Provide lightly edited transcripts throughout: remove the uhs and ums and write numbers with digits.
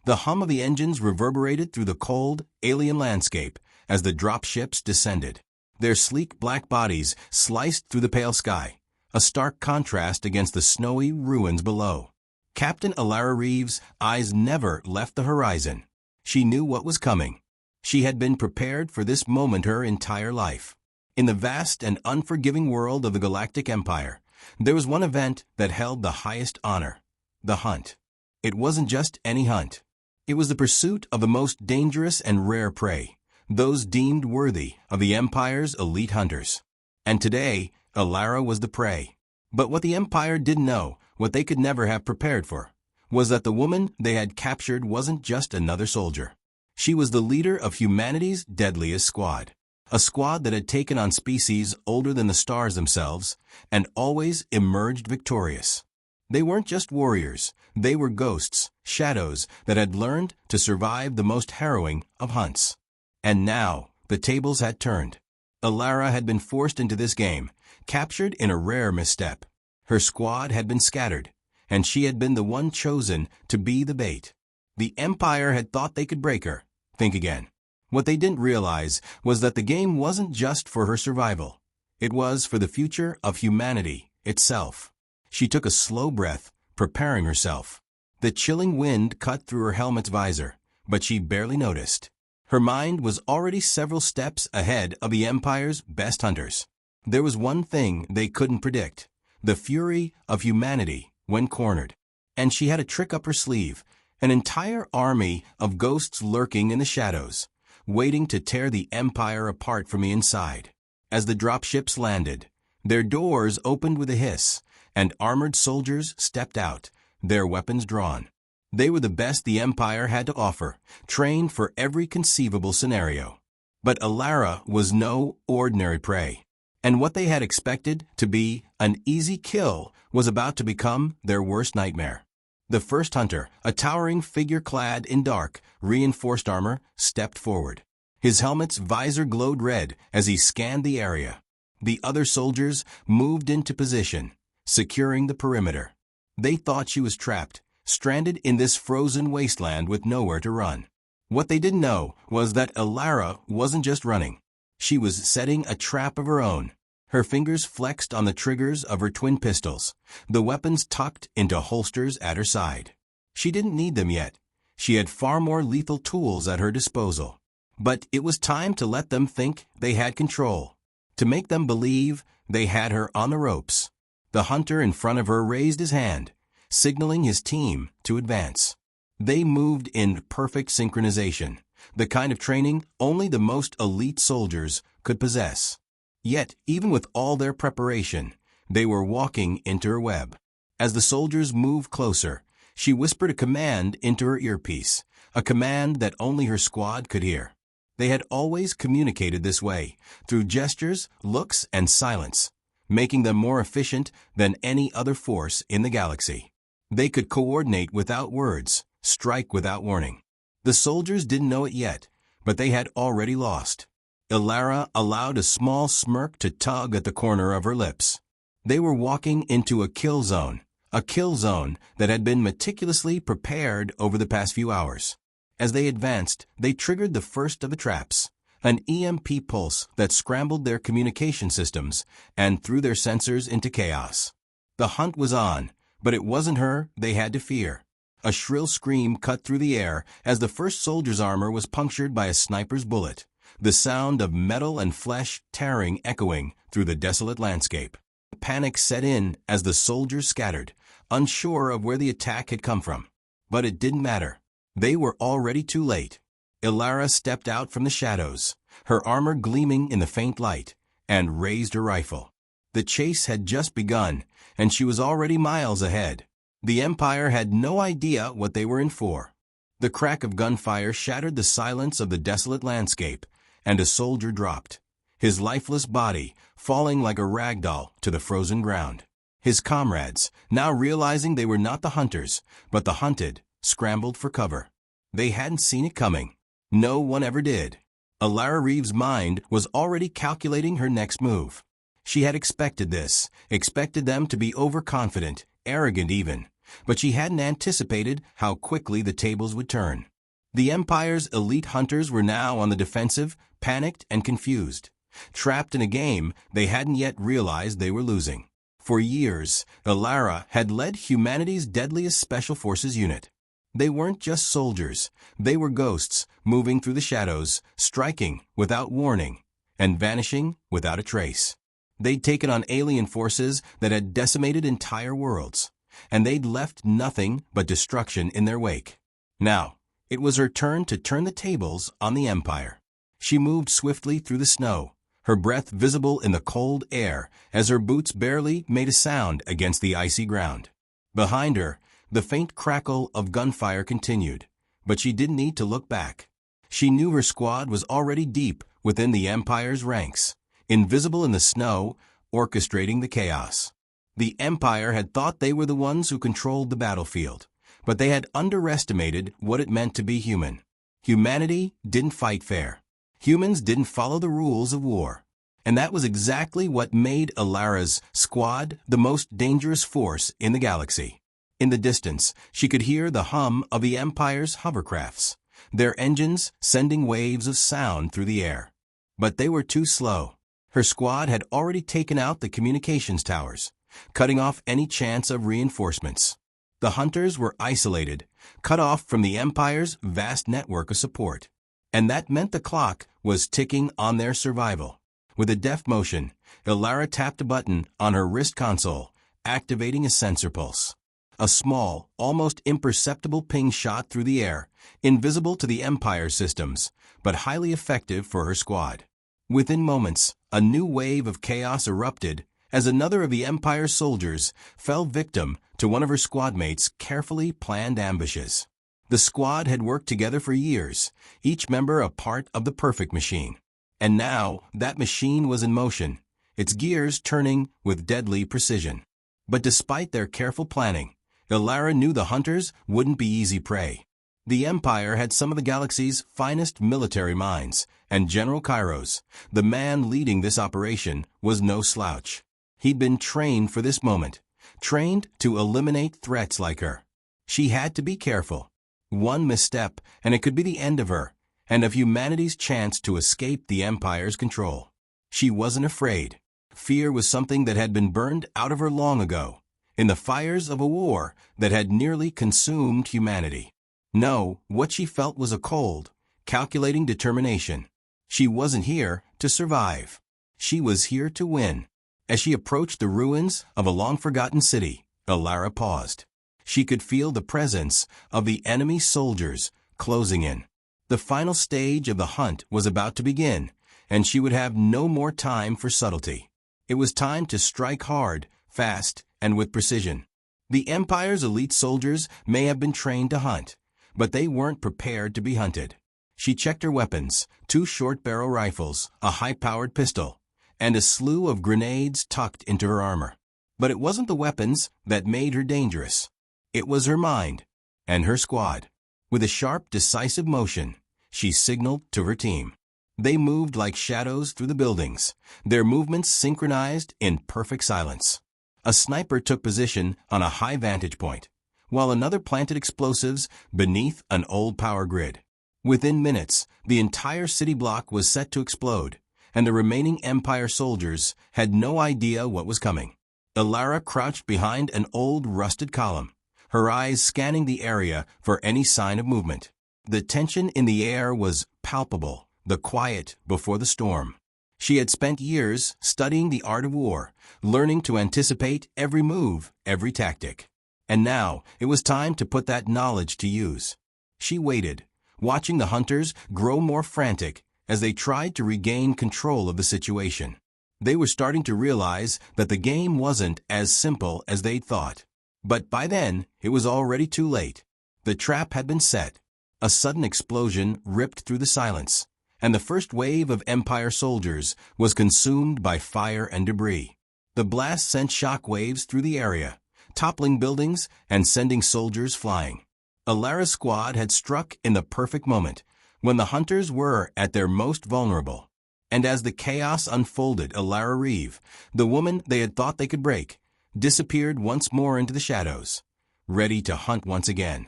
The hum of the engines reverberated through the cold, alien landscape as the dropships descended. Their sleek black bodies sliced through the pale sky, a stark contrast against the snowy ruins below. Captain Alara Reeves' eyes never left the horizon. She knew what was coming. She had been prepared for this moment her entire life. In the vast and unforgiving world of the Galactic Empire, there was one event that held the highest honor: the hunt. It wasn't just any hunt. It was the pursuit of the most dangerous and rare prey, those deemed worthy of the Empire's elite hunters. And today, Alara was the prey. But what the Empire didn't know, what they could never have prepared for, was that the woman they had captured wasn't just another soldier. She was the leader of humanity's deadliest squad, a squad that had taken on species older than the stars themselves and always emerged victorious. They weren't just warriors, they were ghosts, shadows that had learned to survive the most harrowing of hunts. And now, the tables had turned. Alara had been forced into this game, captured in a rare misstep. Her squad had been scattered, and she had been the one chosen to be the bait. The Empire had thought they could break her. Think again. What they didn't realize was that the game wasn't just for her survival. It was for the future of humanity itself. She took a slow breath, preparing herself. The chilling wind cut through her helmet's visor, but she barely noticed. Her mind was already several steps ahead of the Empire's best hunters. There was one thing they couldn't predict: the fury of humanity when cornered. And she had a trick up her sleeve, an entire army of ghosts lurking in the shadows, waiting to tear the Empire apart from the inside. As the dropships landed, their doors opened with a hiss, and armored soldiers stepped out, their weapons drawn. They were the best the Empire had to offer, trained for every conceivable scenario. But Alara was no ordinary prey, and what they had expected to be an easy kill was about to become their worst nightmare. The first hunter, a towering figure clad in dark, reinforced armor, stepped forward. His helmet's visor glowed red as he scanned the area. The other soldiers moved into position, securing the perimeter. They thought she was trapped, stranded in this frozen wasteland with nowhere to run. What they didn't know was that Alara wasn't just running. She was setting a trap of her own. Her fingers flexed on the triggers of her twin pistols, the weapons tucked into holsters at her side. She didn't need them yet. She had far more lethal tools at her disposal. But it was time to let them think they had control, to make them believe they had her on the ropes. The hunter in front of her raised his hand, signaling his team to advance. They moved in perfect synchronization, the kind of training only the most elite soldiers could possess. Yet, even with all their preparation, they were walking into her web. As the soldiers moved closer, she whispered a command into her earpiece, a command that only her squad could hear. They had always communicated this way, through gestures, looks, and silence, making them more efficient than any other force in the galaxy. They could coordinate without words, strike without warning. The soldiers didn't know it yet, but they had already lost. Alara allowed a small smirk to tug at the corner of her lips. They were walking into a kill zone that had been meticulously prepared over the past few hours. As they advanced, they triggered the first of the traps, an EMP pulse that scrambled their communication systems and threw their sensors into chaos. The hunt was on, but it wasn't her they had to fear. A shrill scream cut through the air as the first soldier's armor was punctured by a sniper's bullet, the sound of metal and flesh tearing echoing through the desolate landscape. Panic set in as the soldiers scattered, unsure of where the attack had come from. But it didn't matter. They were already too late. Alara stepped out from the shadows, her armor gleaming in the faint light, and raised her rifle. The chase had just begun, and she was already miles ahead. The Empire had no idea what they were in for. The crack of gunfire shattered the silence of the desolate landscape, and a soldier dropped, his lifeless body falling like a rag doll to the frozen ground. His comrades, now realizing they were not the hunters, but the hunted, scrambled for cover. They hadn't seen it coming. No one ever did. Alara Reeves' mind was already calculating her next move. She had expected this, expected them to be overconfident, arrogant even, but she hadn't anticipated how quickly the tables would turn. The Empire's elite hunters were now on the defensive, panicked and confused, trapped in a game they hadn't yet realized they were losing. For years, Alara had led humanity's deadliest special forces unit. They weren't just soldiers, they were ghosts, moving through the shadows, striking without warning, and vanishing without a trace. They'd taken on alien forces that had decimated entire worlds, and they'd left nothing but destruction in their wake. Now, it was her turn to turn the tables on the Empire. She moved swiftly through the snow, her breath visible in the cold air as her boots barely made a sound against the icy ground. Behind her, the faint crackle of gunfire continued, but she didn't need to look back. She knew her squad was already deep within the Empire's ranks, invisible in the snow, orchestrating the chaos. The Empire had thought they were the ones who controlled the battlefield, but they had underestimated what it meant to be human. Humanity didn't fight fair. Humans didn't follow the rules of war. And that was exactly what made Alara's squad the most dangerous force in the galaxy. In the distance, she could hear the hum of the Empire's hovercrafts, their engines sending waves of sound through the air. But they were too slow. Her squad had already taken out the communications towers, cutting off any chance of reinforcements. The hunters were isolated, cut off from the Empire's vast network of support. And that meant the clock was ticking on their survival. With a deft motion, Alara tapped a button on her wrist console, activating a sensor pulse. A small, almost imperceptible ping shot through the air, invisible to the Empire systems, but highly effective for her squad. Within moments, a new wave of chaos erupted as another of the Empire's soldiers fell victim to one of her squadmates' carefully planned ambushes. The squad had worked together for years, each member a part of the perfect machine. And now, that machine was in motion, its gears turning with deadly precision. But despite their careful planning, Alara knew the hunters wouldn't be easy prey. The Empire had some of the galaxy's finest military minds, and General Kairos, the man leading this operation, was no slouch. He'd been trained for this moment, trained to eliminate threats like her. She had to be careful. One misstep, and it could be the end of her, and of humanity's chance to escape the Empire's control. She wasn't afraid. Fear was something that had been burned out of her long ago, in the fires of a war that had nearly consumed humanity. No, what she felt was a cold, calculating determination. She wasn't here to survive. She was here to win. As she approached the ruins of a long-forgotten city, Alara paused. She could feel the presence of the enemy soldiers closing in. The final stage of the hunt was about to begin, and she would have no more time for subtlety. It was time to strike hard, fast, and with precision. The Empire's elite soldiers may have been trained to hunt, but they weren't prepared to be hunted. She checked her weapons, 2 short-barrel rifles, a high-powered pistol, and a slew of grenades tucked into her armor. But it wasn't the weapons that made her dangerous. It was her mind and her squad. With a sharp, decisive motion, she signaled to her team. They moved like shadows through the buildings, their movements synchronized in perfect silence. A sniper took position on a high vantage point, while another planted explosives beneath an old power grid. Within minutes, the entire city block was set to explode, and the remaining Empire soldiers had no idea what was coming. Alara crouched behind an old rusted column, her eyes scanning the area for any sign of movement. The tension in the air was palpable, the quiet before the storm. She had spent years studying the art of war, learning to anticipate every move, every tactic. And now it was time to put that knowledge to use. She waited, watching the hunters grow more frantic as they tried to regain control of the situation. They were starting to realize that the game wasn't as simple as they'd thought. But by then, it was already too late. The trap had been set. A sudden explosion ripped through the silence, and the first wave of Empire soldiers was consumed by fire and debris. The blast sent shock waves through the area, toppling buildings and sending soldiers flying. Alara's squad had struck in the perfect moment, when the hunters were at their most vulnerable. And as the chaos unfolded, Alara Reeve, the woman they had thought they could break, disappeared once more into the shadows. ready to hunt once again.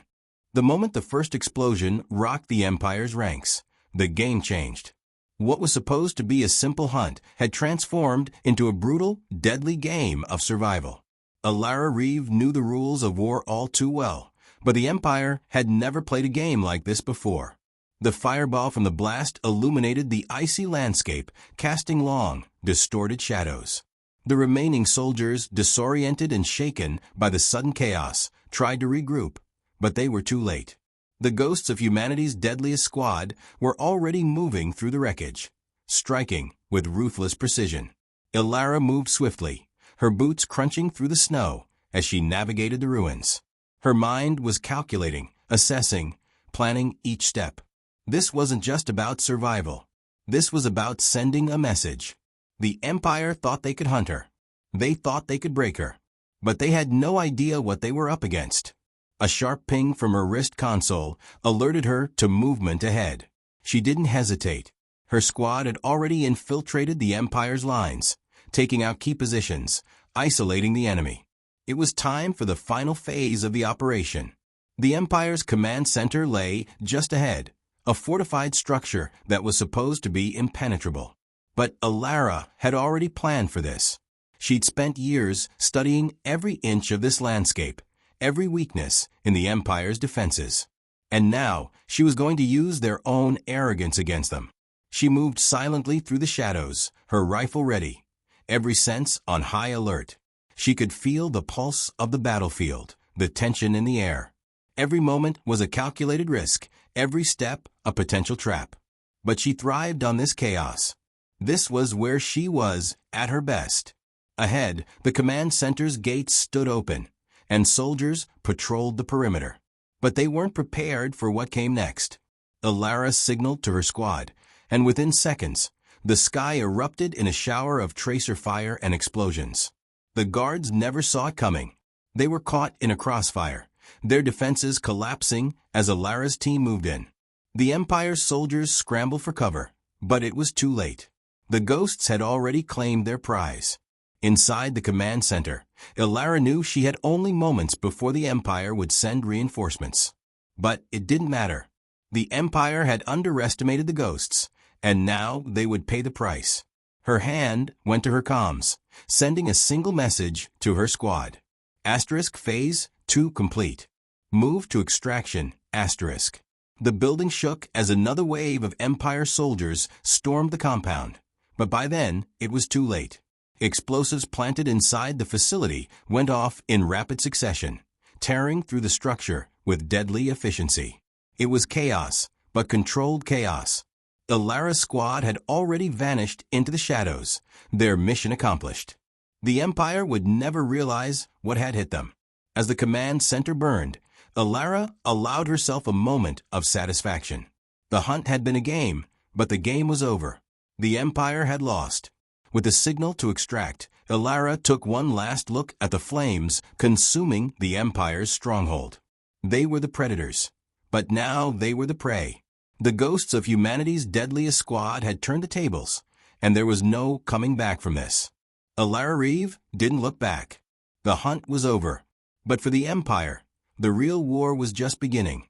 The moment the first explosion rocked the Empire's ranks, the game changed. What was supposed to be a simple hunt had transformed into a brutal, deadly game of survival. Alara Reeve knew the rules of war all too well, but the Empire had never played a game like this before. The fireball from the blast illuminated the icy landscape, casting long, distorted shadows. The remaining soldiers, disoriented and shaken by the sudden chaos, tried to regroup, but they were too late. The ghosts of humanity's deadliest squad were already moving through the wreckage, striking with ruthless precision. Alara moved swiftly, her boots crunching through the snow as she navigated the ruins. Her mind was calculating, assessing, planning each step. This wasn't just about survival. This was about sending a message. The Empire thought they could hunt her. They thought they could break her. But they had no idea what they were up against. A sharp ping from her wrist console alerted her to movement ahead. She didn't hesitate. Her squad had already infiltrated the Empire's lines, taking out key positions, isolating the enemy. It was time for the final phase of the operation. The Empire's command center lay just ahead, a fortified structure that was supposed to be impenetrable. But Alara had already planned for this. She'd spent years studying every inch of this landscape, every weakness in the Empire's defenses. And now she was going to use their own arrogance against them. She moved silently through the shadows, her rifle ready, every sense on high alert. She could feel the pulse of the battlefield, the tension in the air. Every moment was a calculated risk, every step a potential trap. But she thrived on this chaos. This was where she was at her best. Ahead, the command center's gates stood open, and soldiers patrolled the perimeter. But they weren't prepared for what came next. Alara signaled to her squad, and within seconds, the sky erupted in a shower of tracer fire and explosions. The guards never saw it coming. They were caught in a crossfire, their defenses collapsing as Alara's team moved in. The Empire's soldiers scrambled for cover, but it was too late. The ghosts had already claimed their prize. Inside the command center, Alara knew she had only moments before the Empire would send reinforcements. But it didn't matter. The Empire had underestimated the ghosts, and now they would pay the price. Her hand went to her comms, sending a single message to her squad. Phase 2 complete. Move to extraction, *. The building shook as another wave of Empire soldiers stormed the compound. But by then, it was too late. Explosives planted inside the facility went off in rapid succession, tearing through the structure with deadly efficiency. It was chaos, but controlled chaos. Alara's squad had already vanished into the shadows, their mission accomplished. The Empire would never realize what had hit them. As the command center burned, Alara allowed herself a moment of satisfaction. The hunt had been a game, but the game was over. The Empire had lost. With the signal to extract, Alara took one last look at the flames consuming the Empire's stronghold. They were the predators, but now they were the prey. The ghosts of humanity's deadliest squad had turned the tables, and there was no coming back from this. Alara Reeve didn't look back. The hunt was over. But for the Empire, the real war was just beginning.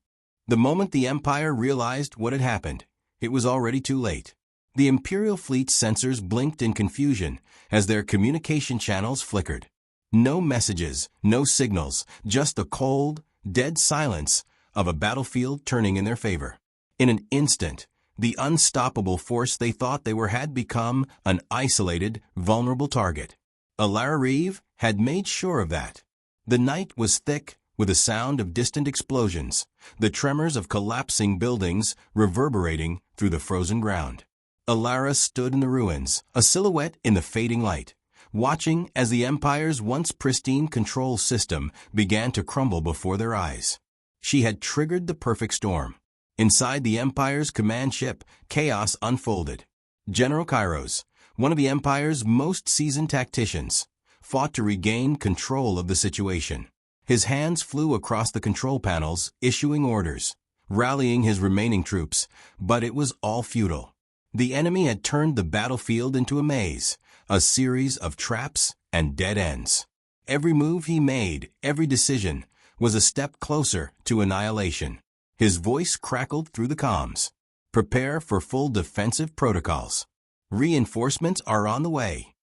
The moment the Empire realized what had happened, it was already too late. The Imperial fleet's sensors blinked in confusion as their communication channels flickered. No messages, no signals, just the cold, dead silence of a battlefield turning in their favor. In an instant, the unstoppable force they thought they were had become an isolated, vulnerable target. Alara Reeve had made sure of that. The night was thick with the sound of distant explosions, the tremors of collapsing buildings reverberating through the frozen ground. Alara stood in the ruins, a silhouette in the fading light, watching as the Empire's once pristine control system began to crumble before their eyes. She had triggered the perfect storm. Inside the Empire's command ship, chaos unfolded. General Kairos, one of the Empire's most seasoned tacticians, fought to regain control of the situation. His hands flew across the control panels, issuing orders, rallying his remaining troops, but it was all futile. The enemy had turned the battlefield into a maze, a series of traps and dead ends. Every move he made, every decision, was a step closer to annihilation. His voice crackled through the comms. Prepare for full defensive protocols. Reinforcements are on the way.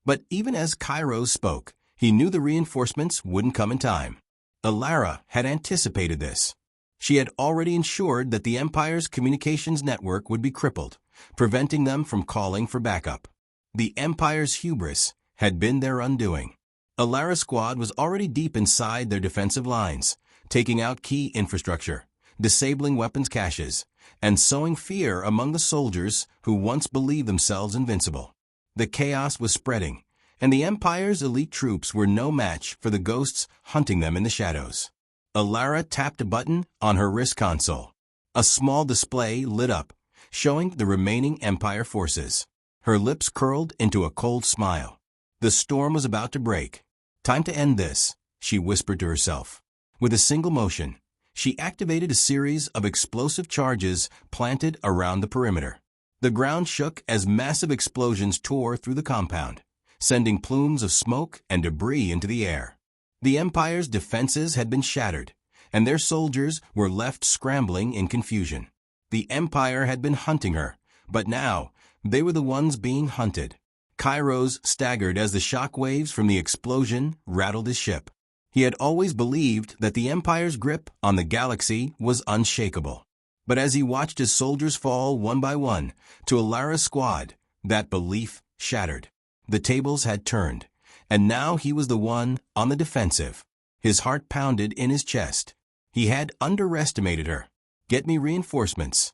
But even as Kairos spoke, he knew the reinforcements wouldn't come in time. Alara had anticipated this. She had already ensured that the Empire's communications network would be crippled, preventing them from calling for backup. The Empire's hubris had been their undoing. Alara's squad was already deep inside their defensive lines, taking out key infrastructure, disabling weapons caches, and sowing fear among the soldiers who once believed themselves invincible. The chaos was spreading, and the Empire's elite troops were no match for the ghosts hunting them in the shadows. Alara tapped a button on her wrist console. A small display lit up, showing the remaining Empire forces. Her lips curled into a cold smile. The storm was about to break. Time to end this, she whispered to herself. With a single motion, she activated a series of explosive charges planted around the perimeter. The ground shook as massive explosions tore through the compound, sending plumes of smoke and debris into the air. The Empire's defenses had been shattered, and their soldiers were left scrambling in confusion. The Empire had been hunting her, but now they were the ones being hunted. Kairos staggered as the shock waves from the explosion rattled his ship. He had always believed that the Empire's grip on the galaxy was unshakable. But as he watched his soldiers fall one by one to Alara's squad, that belief shattered. The tables had turned, and now he was the one on the defensive. His heart pounded in his chest. He had underestimated her. "Get me reinforcements,"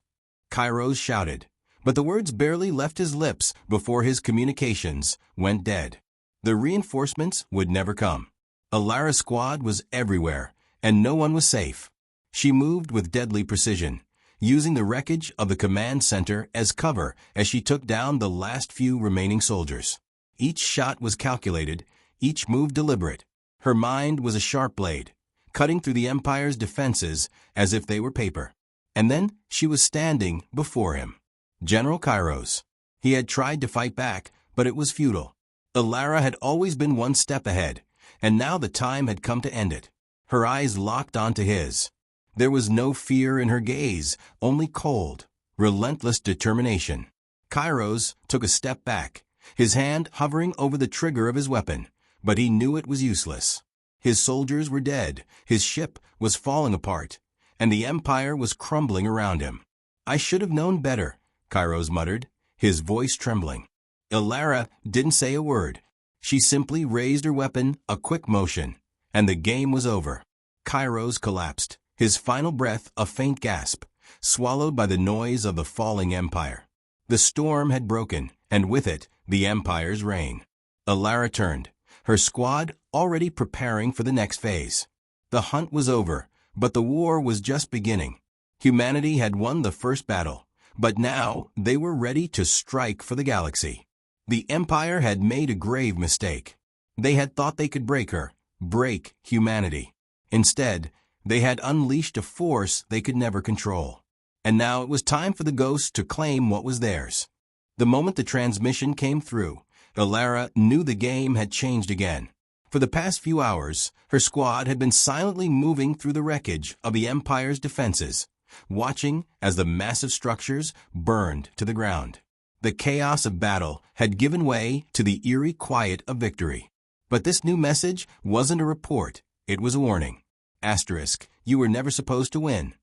Kairos shouted, but the words barely left his lips before his communications went dead. The reinforcements would never come. Alara's squad was everywhere, and no one was safe. She moved with deadly precision, using the wreckage of the command center as cover as she took down the last few remaining soldiers. Each shot was calculated, each move deliberate. Her mind was a sharp blade, cutting through the Empire's defenses as if they were paper. And then she was standing before him. General Kairos. He had tried to fight back, but it was futile. Alara had always been one step ahead, and now the time had come to end it. Her eyes locked onto his. There was no fear in her gaze, only cold, relentless determination. Kairos took a step back, his hand hovering over the trigger of his weapon, but he knew it was useless. His soldiers were dead, his ship was falling apart, and the Empire was crumbling around him. "I should have known better," Kairos muttered, his voice trembling. Alara didn't say a word. She simply raised her weapon a quick motion, and the game was over. Kairos collapsed, his final breath a faint gasp, swallowed by the noise of the falling Empire. The storm had broken, and with it, the Empire's reign. Alara turned, her squad already preparing for the next phase. The hunt was over, but the war was just beginning. Humanity had won the first battle, but now they were ready to strike for the galaxy. The Empire had made a grave mistake. They had thought they could break her, break humanity. Instead, they had unleashed a force they could never control. And now it was time for the ghosts to claim what was theirs. The moment the transmission came through, Alara knew the game had changed again. For the past few hours, her squad had been silently moving through the wreckage of the Empire's defenses, watching as the massive structures burned to the ground. The chaos of battle had given way to the eerie quiet of victory. But this new message wasn't a report, it was a warning. Asterisk, you were never supposed to win.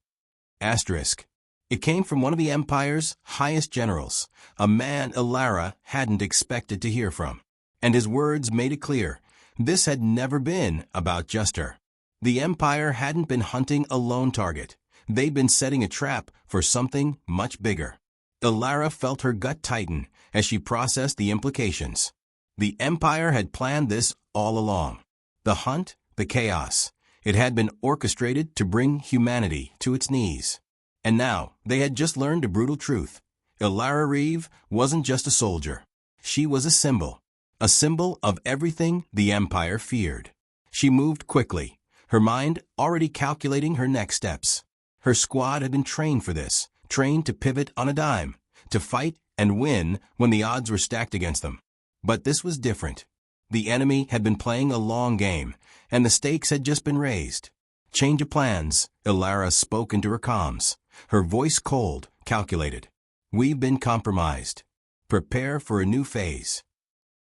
Asterisk. It came from one of the Empire's highest generals, a man Alara hadn't expected to hear from. And his words made it clear, this had never been about just her. The Empire hadn't been hunting a lone target. They'd been setting a trap for something much bigger. Alara felt her gut tighten as she processed the implications. The Empire had planned this all along. The hunt, the chaos. It had been orchestrated to bring humanity to its knees. And now, they had just learned a brutal truth. Alara Reeve wasn't just a soldier. She was a symbol of everything the Empire feared. She moved quickly, her mind already calculating her next steps. Her squad had been trained for this, trained to pivot on a dime, to fight and win when the odds were stacked against them. But this was different. The enemy had been playing a long game, and the stakes had just been raised. Change of plans, Ilara spoke into her comms, her voice cold, calculated. We've been compromised. Prepare for a new phase.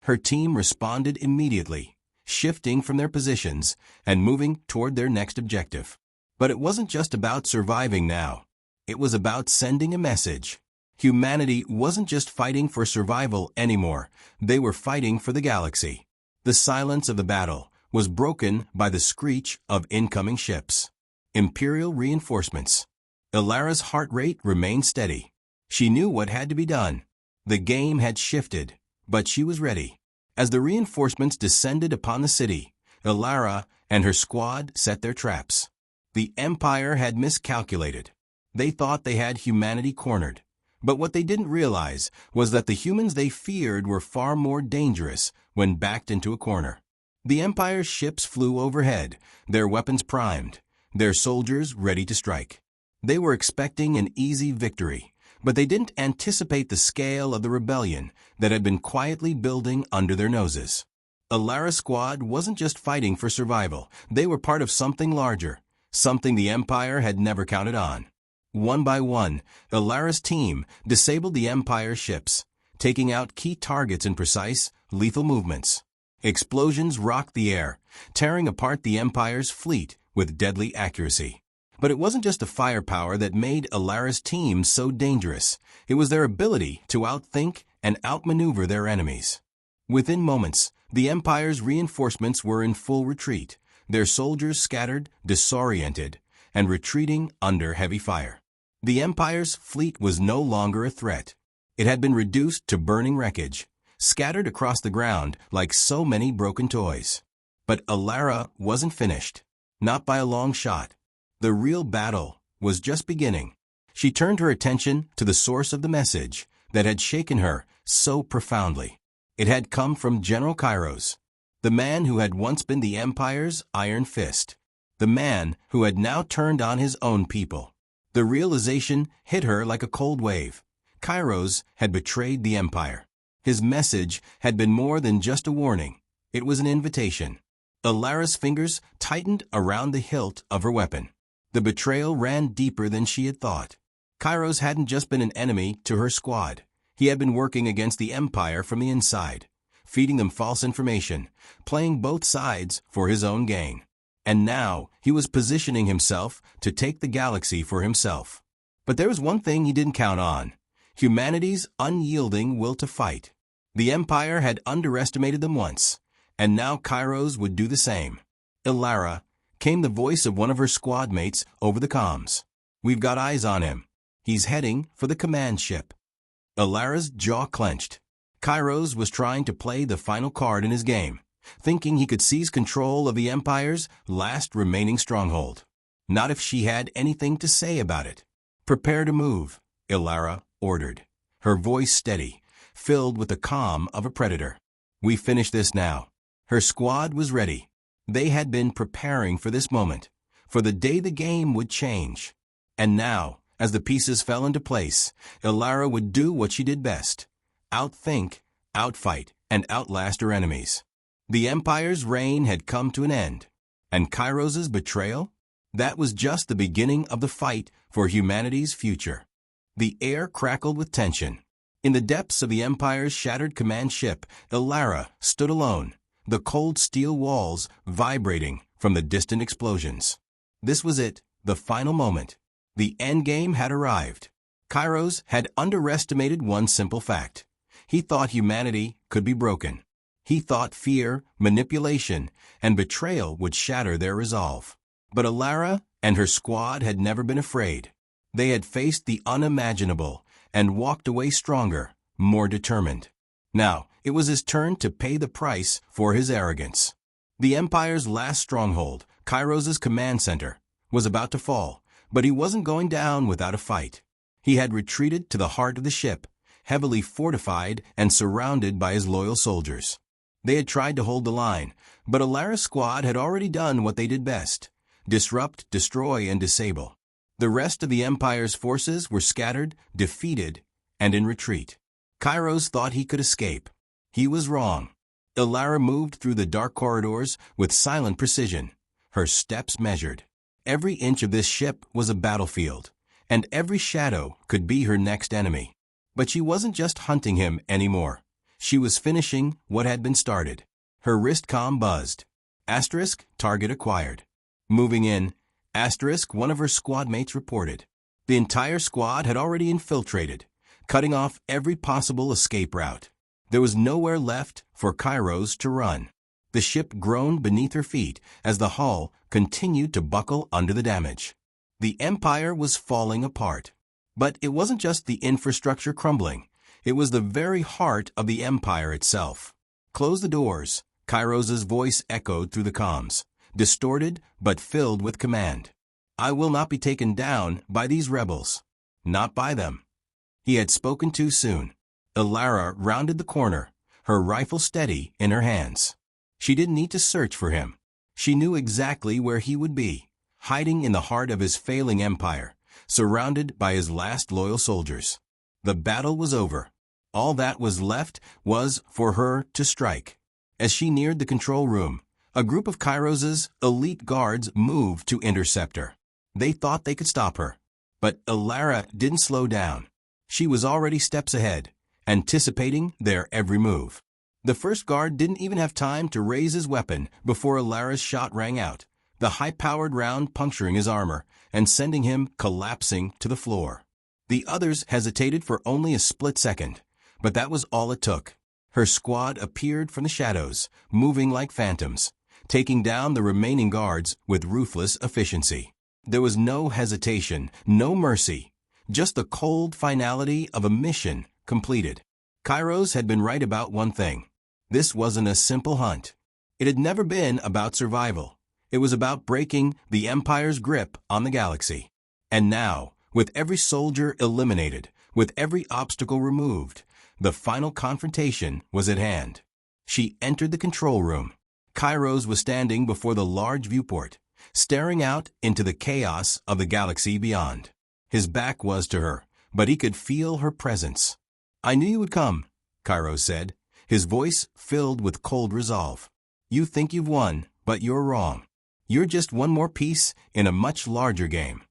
Her team responded immediately, shifting from their positions and moving toward their next objective. But it wasn't just about surviving now. It was about sending a message. Humanity wasn't just fighting for survival anymore. They were fighting for the galaxy. The silence of the battle was broken by the screech of incoming ships. Imperial reinforcements. Ilara's heart rate remained steady. She knew what had to be done. The game had shifted, but she was ready. As the reinforcements descended upon the city, Ilara and her squad set their traps. The Empire had miscalculated. They thought they had humanity cornered. But what they didn't realize was that the humans they feared were far more dangerous when backed into a corner. The Empire's ships flew overhead, their weapons primed, their soldiers ready to strike. They were expecting an easy victory, but they didn't anticipate the scale of the rebellion that had been quietly building under their noses. Ilara's squad wasn't just fighting for survival. They were part of something larger, something the Empire had never counted on. One by one, Ilara's team disabled the Empire's ships, taking out key targets in precise, lethal movements. Explosions rocked the air, tearing apart the Empire's fleet with deadly accuracy. But it wasn't just the firepower that made Ilara's team so dangerous. It was their ability to outthink and outmaneuver their enemies. Within moments, the Empire's reinforcements were in full retreat, their soldiers scattered, disoriented, and retreating under heavy fire. The Empire's fleet was no longer a threat. It had been reduced to burning wreckage, scattered across the ground like so many broken toys. But Ilara wasn't finished. Not by a long shot. The real battle was just beginning. She turned her attention to the source of the message that had shaken her so profoundly. It had come from General Kairos, the man who had once been the Empire's iron fist, the man who had now turned on his own people. The realization hit her like a cold wave. Kairos had betrayed the Empire. His message had been more than just a warning. It was an invitation. Ilara's fingers tightened around the hilt of her weapon. The betrayal ran deeper than she had thought. Kairos hadn't just been an enemy to her squad. He had been working against the Empire from the inside, feeding them false information, playing both sides for his own gain. And now he was positioning himself to take the galaxy for himself. But there was one thing he didn't count on: humanity's unyielding will to fight. The Empire had underestimated them once, and now Kairos would do the same. Ilara, came the voice of one of her squad mates over the comms. We've got eyes on him. He's heading for the command ship. Ilara's jaw clenched. Kairos was trying to play the final card in his game, thinking he could seize control of the Empire's last remaining stronghold. Not if she had anything to say about it. Prepare to move, Ilara ordered, her voice steady, filled with the calm of a predator. We finish this now. Her squad was ready. They had been preparing for this moment, for the day the game would change. And now, as the pieces fell into place, Ilara would do what she did best: outthink, outfight, and outlast her enemies. The Empire's reign had come to an end. And Kairos's betrayal? That was just the beginning of the fight for humanity's future. The air crackled with tension. In the depths of the Empire's shattered command ship, Ilara stood alone, the cold steel walls vibrating from the distant explosions. This was it, the final moment. The endgame had arrived. Kairos had underestimated one simple fact. He thought humanity could be broken. He thought fear, manipulation, and betrayal would shatter their resolve. But Ilara and her squad had never been afraid. They had faced the unimaginable and walked away stronger, more determined. Now, it was his turn to pay the price for his arrogance. The Empire's last stronghold, Kairos's command center, was about to fall, but he wasn't going down without a fight. He had retreated to the heart of the ship, heavily fortified and surrounded by his loyal soldiers. They had tried to hold the line, but Ilara's squad had already done what they did best: disrupt, destroy, and disable. The rest of the Empire's forces were scattered, defeated, and in retreat. Kairos thought he could escape. He was wrong. Ilara moved through the dark corridors with silent precision, her steps measured. every inch of this ship was a battlefield, and every shadow could be her next enemy. But she wasn't just hunting him anymore. She was finishing what had been started. Her wrist comm buzzed. Asterisk, target acquired. Moving in, asterisk, one of her squad mates reported. The entire squad had already infiltrated, cutting off every possible escape route. There was nowhere left for Kairos to run. The ship groaned beneath her feet as the hull continued to buckle under the damage. The Empire was falling apart. But it wasn't just the infrastructure crumbling. It was the very heart of the Empire itself. Close the doors, Kairos' voice echoed through the comms, distorted but filled with command. I will not be taken down by these rebels. Not by them. He had spoken too soon. Elara rounded the corner, her rifle steady in her hands. She didn't need to search for him. She knew exactly where he would be, hiding in the heart of his failing empire, surrounded by his last loyal soldiers. The battle was over. All that was left was for her to strike. As she neared the control room, a group of Kairos' elite guards moved to intercept her. They thought they could stop her. But Elara didn't slow down. She was already steps ahead, anticipating their every move. The first guard didn't even have time to raise his weapon before Elara's shot rang out, the high-powered round puncturing his armor and sending him collapsing to the floor. The others hesitated for only a split second, but that was all it took. Her squad appeared from the shadows, moving like phantoms, taking down the remaining guards with ruthless efficiency. There was no hesitation, no mercy, just the cold finality of a mission completed. Kairos had been right about one thing. This wasn't a simple hunt. It had never been about survival. It was about breaking the Empire's grip on the galaxy. And now, with every soldier eliminated, with every obstacle removed, the final confrontation was at hand. She entered the control room. Kairos was standing before the large viewport, staring out into the chaos of the galaxy beyond. His back was to her, but he could feel her presence. I knew you would come, Kairos said, his voice filled with cold resolve. You think you've won, but you're wrong. You're just one more piece in a much larger game.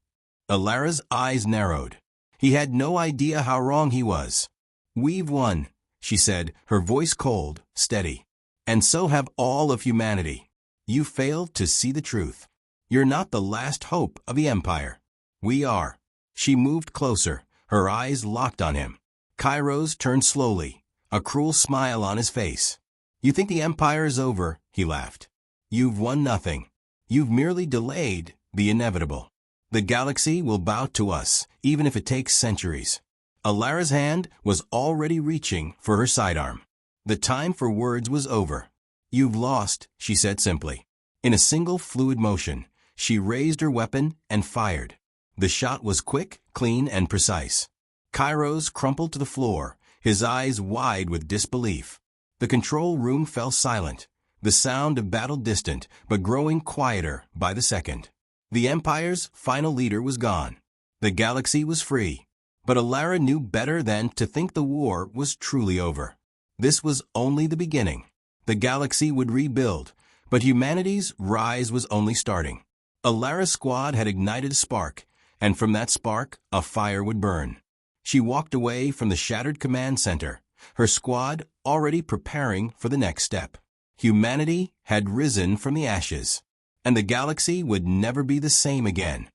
Elara's eyes narrowed. He had no idea how wrong he was. We've won, she said, her voice cold, steady. And so have all of humanity. You failed to see the truth. You're not the last hope of the Empire. We are. She moved closer, her eyes locked on him. Kairos turned slowly, a cruel smile on his face. You think the Empire is over, he laughed. You've won nothing. You've merely delayed the inevitable. The galaxy will bow to us, even if it takes centuries. Elara's hand was already reaching for her sidearm. The time for words was over. You've lost, she said simply. In a single fluid motion, she raised her weapon and fired. The shot was quick, clean, and precise. Kairos crumpled to the floor, his eyes wide with disbelief. The control room fell silent, the sound of battle distant, but growing quieter by the second. The Empire's final leader was gone. The galaxy was free. But Elara knew better than to think the war was truly over. This was only the beginning. The galaxy would rebuild, but humanity's rise was only starting. Elara's squad had ignited a spark, and from that spark, a fire would burn. She walked away from the shattered command center, her squad already preparing for the next step. Humanity had risen from the ashes, and the galaxy would never be the same again.